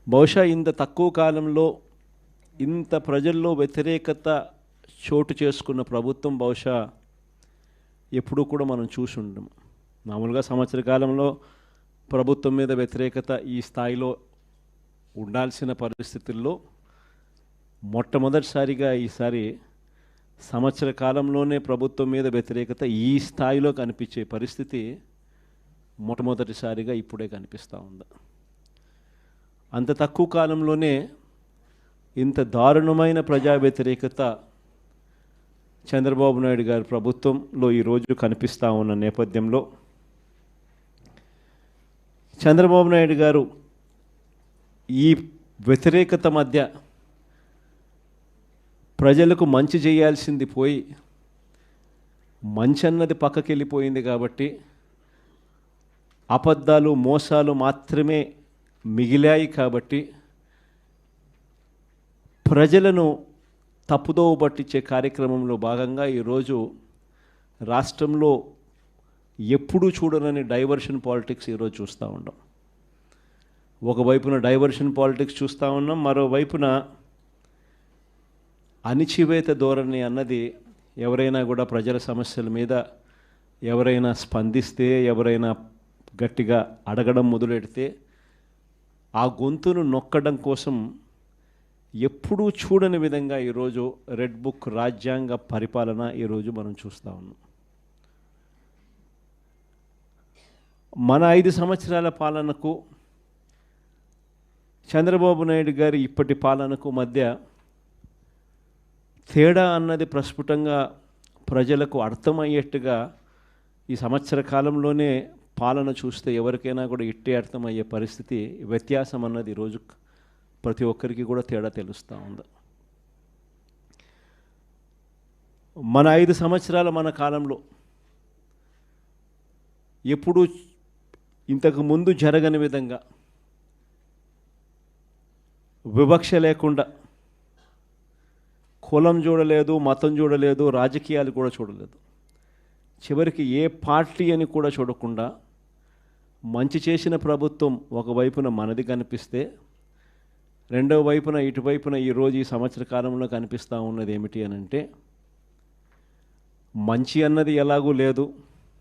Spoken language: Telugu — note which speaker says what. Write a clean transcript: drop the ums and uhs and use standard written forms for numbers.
Speaker 1: బహుశా ఇంత తక్కువ కాలంలో ఇంత ప్రజల్లో వ్యతిరేకత చోటు చేసుకున్న ప్రభుత్వం బహుశా ఎప్పుడూ కూడా మనం చూసి ఉండము. మామూలుగా సంవత్సర కాలంలో ప్రభుత్వం మీద వ్యతిరేకత ఈ స్థాయిలో ఉండాల్సిన పరిస్థితుల్లో మొట్టమొదటిసారిగా ఈసారి సంవత్సర కాలంలోనే ప్రభుత్వం మీద వ్యతిరేకత ఈ స్థాయిలో కనిపించే పరిస్థితి మొట్టమొదటిసారిగా ఇప్పుడే కనిపిస్తూ ఉంది. అంత తక్కువ కాలంలోనే ఇంత దారుణమైన ప్రజా వ్యతిరేకత చంద్రబాబు నాయుడు గారి ప్రభుత్వంలో ఈరోజు కనిపిస్తూ ఉన్న నేపథ్యంలో చంద్రబాబు నాయుడు గారు ఈ వ్యతిరేకత మధ్య ప్రజలకు మంచి చేయాల్సింది పోయి మంచి అన్నది పక్కకి వెళ్ళిపోయింది కాబట్టి అబద్ధాలు మోసాలు మాత్రమే మిగిలాయి కాబట్టి ప్రజలను తప్పుదోవ పట్టించే కార్యక్రమంలో భాగంగా ఈరోజు రాష్ట్రంలో ఎప్పుడూ చూడనని డైవర్షన్ పాలిటిక్స్ ఈరోజు చూస్తూ ఉన్నాం. ఒకవైపున డైవర్షన్ పాలిటిక్స్ చూస్తూ ఉన్నాం, మరోవైపున అణిచివేత ధోరణి అన్నది ఎవరైనా కూడా ప్రజల సమస్యల మీద ఎవరైనా స్పందిస్తే, ఎవరైనా గట్టిగా అడగడం మొదలెడితే ఆ గొంతును నొక్కడం కోసం ఎప్పుడూ చూడని విధంగా ఈరోజు రెడ్ బుక్ రాజ్యాంగ పరిపాలన ఈరోజు మనం చూస్తూ ఉన్నాం. మన 5 సంవత్సరాల పాలనకు చంద్రబాబు నాయుడు గారి ఇప్పటి పాలనకు మధ్య తేడా అన్నది ప్రస్ఫుటంగా ప్రజలకు అర్థమయ్యేట్టుగా ఈ సంవత్సర కాలంలోనే పాలన చూస్తే ఎవరికైనా కూడా ఇట్టే అర్థమయ్యే పరిస్థితి, వ్యత్యాసం అన్నది ఈరోజు ప్రతి ఒక్కరికి కూడా తేడా తెలుస్తూ ఉంది. మన 5 సంవత్సరాల మన కాలంలో ఎప్పుడూ ఇంతకు ముందు జరగని విధంగా వివక్ష లేకుండా కులం చూడలేదు, మతం చూడలేదు, రాజకీయాలు కూడా చూడలేదు, చివరికి ఏ పార్టీ అని కూడా చూడకుండా మంచి చేసిన ప్రభుత్వం ఒకవైపున మనది కనిపిస్తే రెండవ వైపున ఇటువైపున ఈరోజు ఈ సంవత్సర కాలంలో కనిపిస్తూ ఉన్నది ఏమిటి అని అంటే మంచి అన్నది ఎలాగూ లేదు,